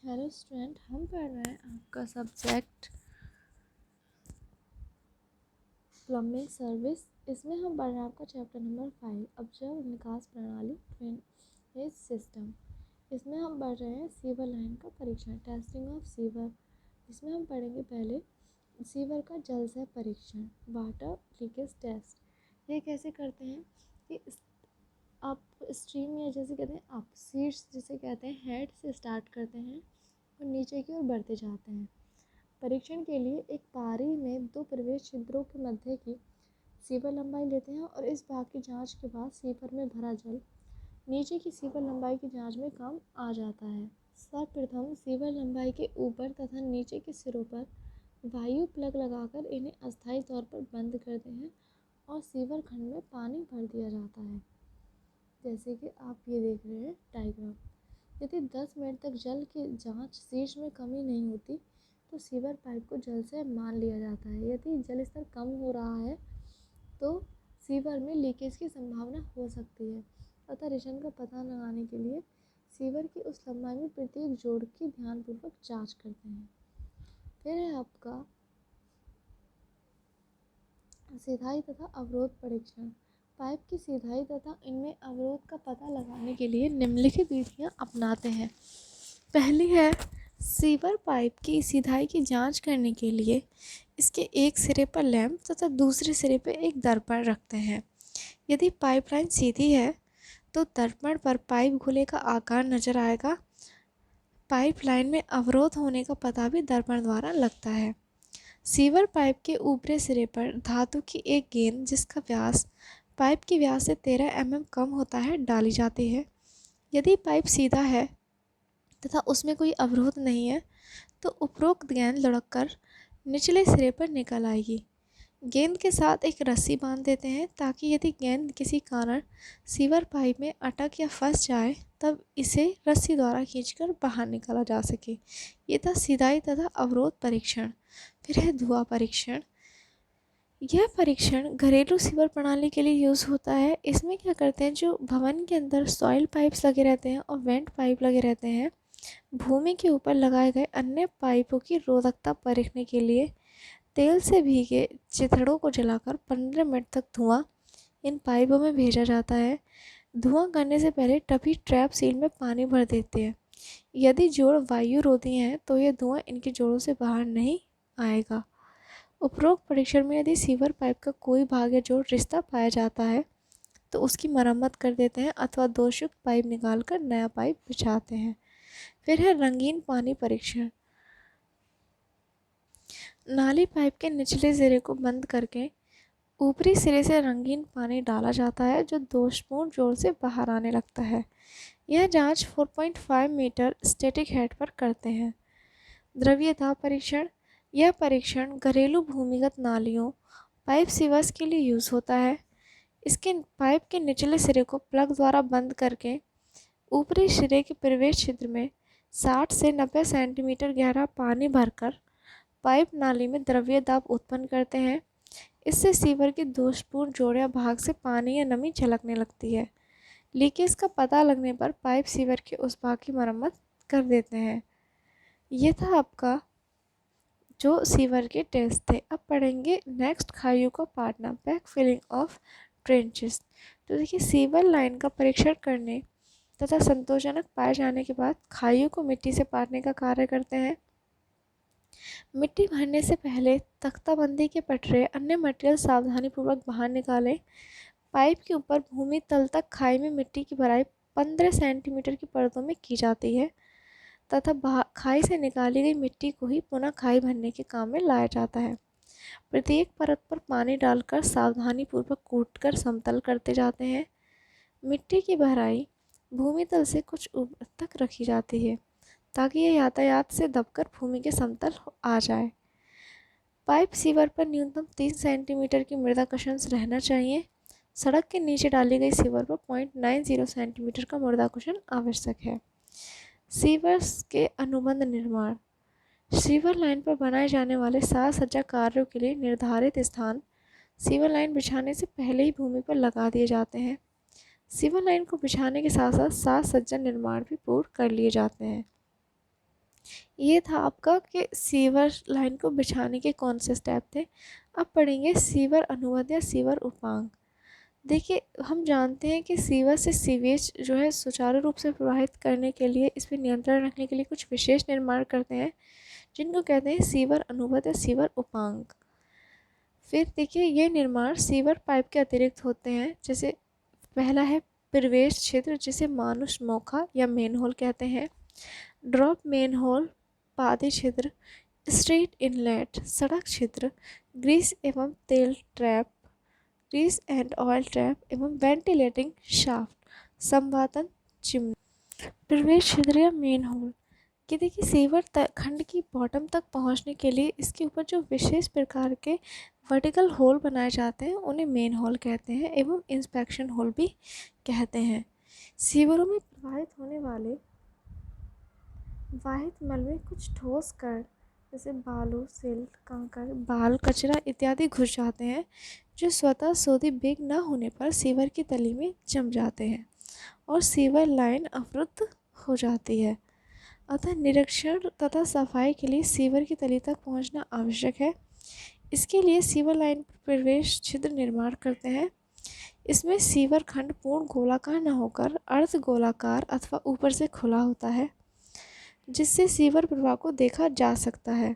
Hello student, हम पढ़ रहे हैं आपका सब्जेक्ट प्लम्बिंग सर्विस। इसमें हम पढ़ रहे हैं आपका चैप्टर नंबर 5, अपजल निकास प्रणाली ड्रेनेज सिस्टम। इसमें हम पढ़ रहे हैं सीवर लाइन का परीक्षण, टेस्टिंग ऑफ सीवर। इसमें हम पढ़ेंगे पहले सीवर का जल से परीक्षण, वाटर लीकेज टेस्ट। ये कैसे करते हैं कि आप स्ट्रीम या जैसे कहते हैं आप सीट्स जिसे कहते हैं हेड से स्टार्ट करते हैं और नीचे की ओर बढ़ते जाते हैं। परीक्षण के लिए एक पारी में दो प्रवेश छिद्रों के मध्य की सीवर लंबाई लेते हैं और इस भाग की जांच के बाद सीवर में भरा जल नीचे की सीवर लंबाई की जांच में कम आ जाता है। सर्वप्रथम सीवर लंबाई के ऊपर तथा नीचे के सिरों पर वायु प्लग लगाकर इन्हें अस्थायी तौर पर बंद करते हैं और सीवर खंड में पानी भर दिया जाता है। जैसे कि आप ये देख रहे हैं डायग्राम। यदि 10 मिनट तक जल की जांच शीर्ष में कमी नहीं होती तो सीवर पाइप को जल से मान लिया जाता है। यदि जल स्तर कम हो रहा है तो सीवर में लीकेज की संभावना हो सकती है। अतः रिशन का पता लगाने के लिए सीवर की उस लंबाई में प्रत्येक जोड़ की ध्यानपूर्वक जांच करते हैं। फिर है आपका सीधाई तथा अवरोध परीक्षण। पाइप की सीधाई तथा इनमें अवरोध का पता लगाने के लिए निम्नलिखित विधियां अपनाते हैं। पहली है सीवर पाइप की सीधाई की जांच करने के लिए इसके एक सिरे पर लैंप तथा दूसरे सिरे पर एक दर्पण रखते हैं। यदि पाइपलाइन सीधी है तो दर्पण पर पाइप गोले का आकार नजर आएगा। पाइपलाइन में अवरोध होने का पता भी दर्पण द्वारा लगता है। सीवर पाइप के ऊपरी सिरे पर धातु की एक गेंद जिसका व्यास पाइप के व्यास से 13 mm कम होता है डाली जाती है। यदि पाइप सीधा है तथा उसमें कोई अवरोध नहीं है तो उपरोक्त गेंद लुढ़ककर निचले सिरे पर निकल आएगी। गेंद के साथ एक रस्सी बांध देते हैं ताकि यदि गेंद किसी कारण सीवर पाइप में अटक या फंस जाए तब इसे रस्सी द्वारा खींचकर बाहर निकाला जा सके। ये था सीधाई तथा अवरोध परीक्षण। फिर है धुआं परीक्षण। यह परीक्षण घरेलू सीवर प्रणाली के लिए यूज़ होता है। इसमें क्या करते हैं, जो भवन के अंदर सॉइल पाइप्स लगे रहते हैं और वेंट पाइप लगे रहते हैं, भूमि के ऊपर लगाए गए अन्य पाइपों की रोधकता परखने के लिए तेल से भीगे चिथड़ों को जलाकर 15 मिनट तक धुआं इन पाइपों में भेजा जाता है। धुआं करने से पहले टभी ट्रैप सील में पानी भर देते हैं। यदि जोड़ वायु रोधी हैं तो यह धुआं इनके जोड़ों से बाहर नहीं आएगा। उपरोक्त परीक्षण में यदि सीवर पाइप का कोई भाग या जोड़ रिश्ता पाया जाता है तो उसकी मरम्मत कर देते हैं अथवा दोषयुक्त पाइप निकालकर नया पाइप बिछाते हैं। फिर है रंगीन पानी परीक्षण। नाली पाइप के निचले सिरे को बंद करके ऊपरी सिरे से रंगीन पानी डाला जाता है जो दोषपूर्ण जोड़ से बाहर आने लगता है। यह जांच 4.5 मीटर स्टैटिक हेड पर करते हैं। द्रव्य दाब परीक्षण। यह परीक्षण घरेलू भूमिगत नालियों पाइप सीवर्स के लिए यूज़ होता है। इसके पाइप के निचले सिरे को प्लग द्वारा बंद करके ऊपरी सिरे के प्रवेश छिद्र में 60 से 90 सेंटीमीटर गहरा पानी भरकर पाइप नाली में द्रव्य दाब उत्पन्न करते हैं। इससे सीवर के दोषपूर्ण जोड़ या भाग से पानी या नमी झलकने लगती है। लीकेज का पता लगने पर पाइप सीवर के उस भाग की मरम्मत कर देते हैं। ये था आपका जो सीवर के टेस्ट थे। अब पढ़ेंगे नेक्स्ट खाइयों का Patna, back filling of trenches. तो देखिए, सीवर लाइन का परीक्षण करने तथा संतोषजनक पाए जाने के बाद खाइयों को मिट्टी से पाटने का कार्य करते हैं। मिट्टी भरने से पहले तख्ताबंदी के पटरे अन्य मटेरियल सावधानीपूर्वक बाहर निकालें। पाइप के ऊपर भूमि तल तक खाई में मिट्टी की भराई 15 सेंटीमीटर की परतों में की जाती है तथा खाई से निकाली गई मिट्टी को ही पुनः खाई भरने के काम में लाया जाता है। प्रत्येक परत पर पानी डालकर सावधानीपूर्वक कूटकर समतल करते जाते हैं। मिट्टी की भराई भूमि तल से कुछ ऊपर तक रखी जाती है ताकि यह यातायात से दबकर भूमि के समतल आ जाए। पाइप सीवर पर न्यूनतम 3 सेंटीमीटर की मृदाकर्षण रहना चाहिए। सड़क के नीचे डाली गई सीवर पर 0.90 सेंटीमीटर का मृदाकर्षण आवश्यक है। सीवर्स के अनुबंध निर्माण। सीवर लाइन पर बनाए जाने वाले साज सज्जा कार्यों के लिए निर्धारित स्थान सीवर लाइन बिछाने से पहले ही भूमि पर लगा दिए जाते हैं। सीवर लाइन को बिछाने के साथ साथ साज सज्जा निर्माण भी पूर्ण कर लिए जाते हैं। ये था आपका कि सीवर लाइन को बिछाने के कौन से स्टेप थे। अब पढ़ेंगे सीवर अनुवाद या सीवर उपांग। देखिए, हम जानते हैं कि सीवर से सीवेज जो है सुचारू रूप से प्रवाहित करने के लिए, इस पर नियंत्रण रखने के लिए कुछ विशेष निर्माण करते हैं, जिनको कहते हैं सीवर अनुबंध या सीवर उपांग। फिर देखिए, ये निर्माण सीवर पाइप के अतिरिक्त होते हैं। जैसे पहला है प्रवेश क्षेत्र, जिसे मानुष मोखा या मेन होल कहते हैं। ड्रॉप मेन होल, पादे छिद्र, स्ट्रेट इनलेट, सड़क छिद्र, ग्रीस एवं तेल trap, grease and oil trap एवं वेंटिलेटिंग शाफ्ट, संवातन चिमनी। प्रवेश छिद्र या मेन होल, कि देखिए सीवर खंड की बॉटम तक पहुंचने के लिए इसके ऊपर जो विशेष प्रकार के वर्टिकल होल बनाए जाते हैं उन्हें मेन होल कहते हैं एवं इंस्पेक्शन होल भी कहते हैं। सीवरों में प्रवाहित होने वाले वाहित मल में कुछ ठोस कण जैसे बालू, सिल्ट, कंकड़, बाल, कचरा इत्यादि घुस जाते हैं, जो स्वतः सोधी बेग न होने पर सीवर की तली में जम जाते हैं और सीवर लाइन अवरुद्ध हो जाती है। अतः निरीक्षण तथा सफाई के लिए सीवर की तली तक पहुंचना आवश्यक है। इसके लिए सीवर लाइन पर प्रवेश छिद्र निर्माण करते हैं। इसमें सीवर खंड पूर्ण गोलाकार न होकर अर्ध गोलाकार अथवा ऊपर से खुला होता है, जिससे सीवर प्रवाह को देखा जा सकता है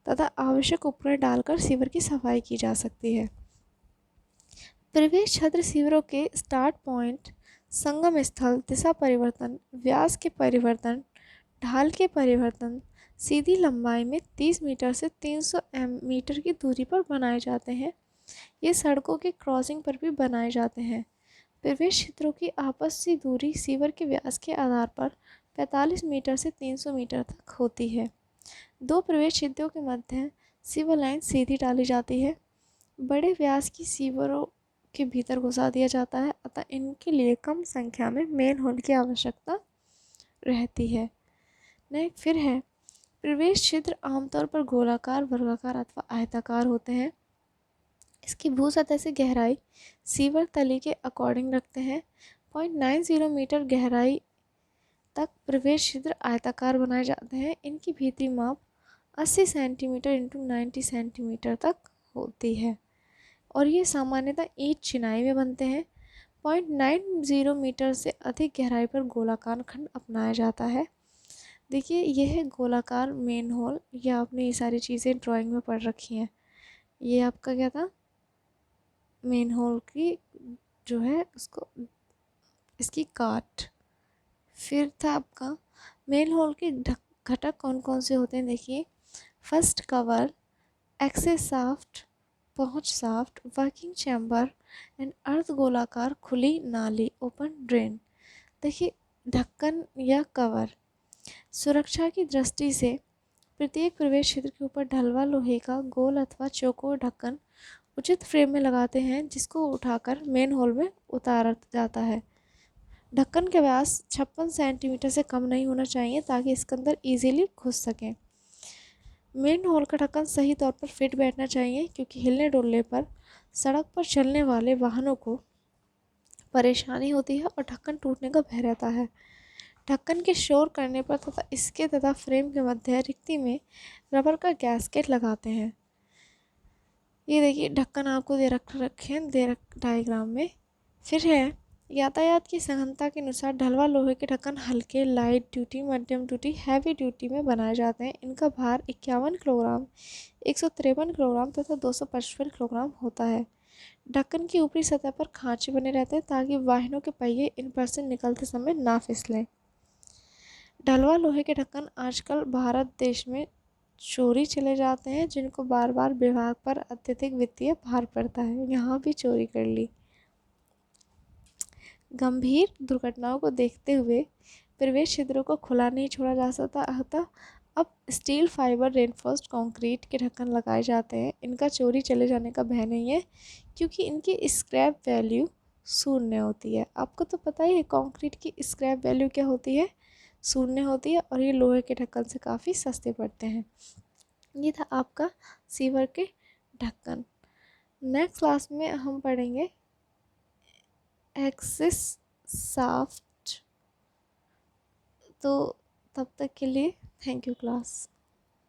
तथा आवश्यक उपकरण डालकर सीवर की सफाई की जा सकती है। प्रवेश छिद्र सीवरों के स्टार्ट पॉइंट, संगम स्थल, दिशा परिवर्तन, व्यास के परिवर्तन, ढाल के परिवर्तन, सीधी लंबाई में 30 मीटर से 300 मीटर की दूरी पर बनाए जाते हैं। ये सड़कों के क्रॉसिंग पर भी बनाए जाते हैं। प्रवेश क्षेत्रों की आपसी दूरी सीवर के व्यास के आधार पर 45 मीटर से 300 मीटर तक होती है। दो प्रवेश क्षेत्रों के मध्य सीवर लाइन सीधी डाली जाती है। बड़े व्यास की सीवरों के भीतर घुसा दिया जाता है, अतः इनके लिए कम संख्या में मेन होल की आवश्यकता रहती है। नेक्स्ट फिर है प्रवेश छिद्र आमतौर पर गोलाकार, वर्गाकार अथवा आयताकार होते हैं। इसकी भू सतह से गहराई सीवर तली के अकॉर्डिंग रखते हैं। 0.90 मीटर गहराई तक प्रवेश छिद्र आयताकार बनाए जाते हैं। इनकी भीतरी माप 80 सेंटीमीटर इंटू 90 सेंटीमीटर तक होती है और ये सामान्यतः ईंट चिनाई में बनते हैं। 0.90 मीटर से अधिक गहराई पर गोलाकार खंड अपनाया जाता है। देखिए, यह है गोलाकार मेन होल। ये आपने ये सारी चीज़ें ड्राइंग में पढ़ रखी हैं। ये आपका क्या था, मेन होल की जो है उसको, इसकी काट। फिर था आपका मेन होल के घटक कौन कौन से होते हैं। देखिए, फर्स्ट कवर, एक्सेस शाफ्ट, पहुंच शाफ्ट, वर्किंग चैम्बर एंड अर्ध गोलाकार खुली नाली, ओपन ड्रेन। देखिए, ढक्कन या कवर सुरक्षा की दृष्टि से प्रत्येक प्रवेश क्षेत्र के ऊपर ढलवा लोहे का गोल अथवा चौकोर ढक्कन उचित फ्रेम में लगाते हैं, जिसको उठाकर मेन होल में उतारा जाता है। ढक्कन का व्यास 56 सेंटीमीटर से कम नहीं होना चाहिए ताकि इसके अंदर इजीली घुस सकें। मेन होल का ढक्कन सही तौर पर फिट बैठना चाहिए, क्योंकि हिलने डुलने पर सड़क पर चलने वाले वाहनों को परेशानी होती है और ढक्कन टूटने का भय रहता है। ढक्कन के शोर करने पर तथा इसके तथा फ्रेम के मध्य रिक्ति में रबर का गैस्केट लगाते हैं। ये देखिए, ढक्कन आपको दे रख डायग्राम में। फिर है यातायात की सघनता के अनुसार ढलवा लोहे के ढक्कन हल्के, लाइट ड्यूटी, मध्यम ड्यूटी, हैवी ड्यूटी में बनाए जाते हैं। इनका भार 51 किलोग्राम, 153 किलोग्राम तथा 255 किलोग्राम होता है। ढक्कन की ऊपरी सतह पर खांचे बने रहते हैं ताकि वाहनों के पहिए इन पर से निकलते समय ना फिसलें। ढलवा लोहे के ढक्कन आजकल भारत देश में चोरी चले जाते हैं, जिनको बार बार विभाग पर अत्यधिक वित्तीय भार पड़ता है। यहाँ भी चोरी कर ली। गंभीर दुर्घटनाओं को देखते हुए प्रवेश छिद्रों को खुला नहीं छोड़ा जा सकता, अतः अब स्टील फाइबर रेनफोर्स्ड कंक्रीट के ढक्कन लगाए जाते हैं। इनका चोरी चले जाने का भय नहीं है, क्योंकि इनकी स्क्रैप वैल्यू शून्य होती है। आपको तो पता ही है कंक्रीट की स्क्रैप वैल्यू क्या होती है, शून्य होती है, और ये लोहे के ढक्कन से काफ़ी सस्ते पड़ते हैं। ये था आपका सीवर के ढक्कन। नेक्स्ट क्लास में हम पढ़ेंगे एक्सिस शाफ्ट। तो तब तक के लिए थैंक यू क्लास।